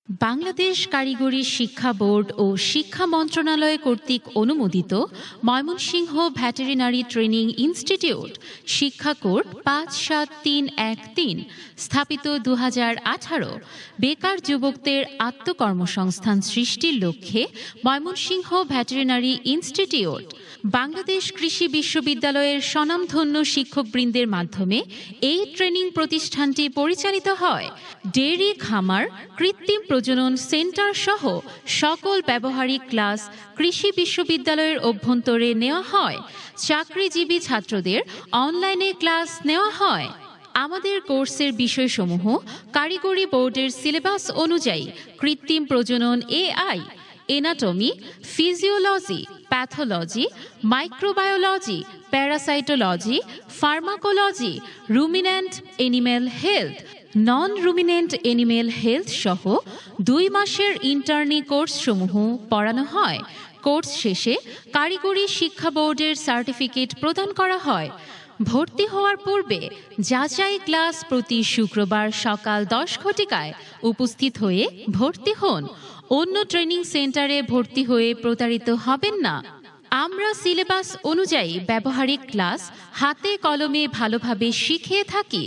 বাংলাদেশ কারিগরি শিক্ষা বোর্ড ও শিক্ষা মন্ত্রণালয় কর্তৃক অনুমোদিত ময়মনসিংহ ভেটেরিনারি ট্রেনিং ইনস্টিটিউট শিক্ষা কোড 57313 স্থাপিত 2018 বেকার যুবকদের আত্মকর্মসংস্থান সৃষ্টির লক্ষ্যে ময়মনসিংহ ভেটেরিনারি ইনস্টিটিউট বাংলাদেশ কৃষি বিশ্ববিদ্যালয়ের স্বনামধন্য শিক্ষকবৃন্দের মাধ্যমে এই ট্রেনিং প্রতিষ্ঠানটি পরিচালিত হয়। ডেইরি খামার, কৃত্রিম প্রজনন সেন্টার সহ সকল ব্যবহারিক ক্লাস কৃষি বিশ্ববিদ্যালয়ের অভ্যন্তরে নেওয়া হয়। চাকরিজীবী ছাত্রদের অনলাইনে ক্লাস নেওয়া হয়। আমাদের কোর্সের বিষয়সমূহ কারিগরি বোর্ডের সিলেবাস অনুযায়ী কৃত্রিম প্রজনন AI, anatomy, physiology, pathology, microbiology, parasitology, pharmacology, ruminant animal health, non ruminant animal health সহ 2 মাসের ইন্টার্নি কোর্সসমূহ পড়ানো হয়। কোর্স শেষে কারিগরি শিক্ষা বোর্ডের সার্টিফিকেট প্রদান করা হয়। ভর্তি হওয়ার পূর্বে যাচাই ক্লাস প্রতি শুক্রবার সকাল 10 ঘটিকায় উপস্থিত হয়ে ভর্তি হন। অন্য ট্রেনিং সেন্টারে ভর্তি হয়ে প্রতারিত হবেন না। আমরা সিলেবাস অনুযায়ী ব্যবহারিক ক্লাস হাতে কলমে ভালোভাবে শিখিয়ে থাকি।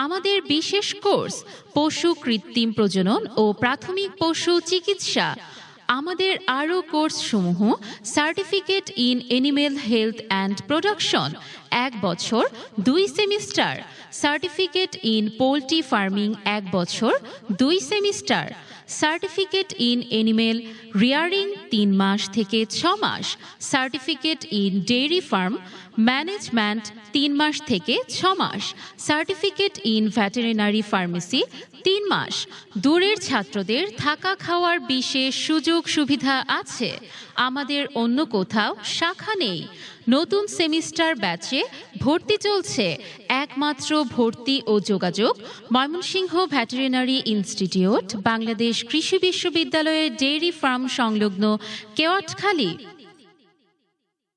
আমাদের বিশেষ কোর্স পশু কৃত্রিম প্রজনন ও প্রাথমিক পশু চিকিৎসা। আমাদের আরও কোর্সসমূহ certificate in animal health and production 1 বছর 2 semester, certificate in poultry farming 1 বছর 2 semester, certificate in animal rearing 3 মাস থেকে 6 মাস, certificate in dairy farm management 3 মাস থেকে 6 মাস, সার্টিফিকেট ইন ভেটেরিনারি ফার্মেসি 3 মাস। দূরের ছাত্রদের থাকা খাওয়ার বিশেষ সুযোগ সুবিধা আছে। আমাদের অন্য কোথাও শাখা নেই। নতুন সেমিস্টার ব্যাচে ভর্তি চলছে। একমাত্র ভর্তি ও যোগাযোগ ময়মনসিংহ ভেটেরিনারি ইনস্টিটিউট, বাংলাদেশ কৃষি বিশ্ববিদ্যালয়ের ডেইরি ফার্ম সংলগ্ন কেওয়াটখালী।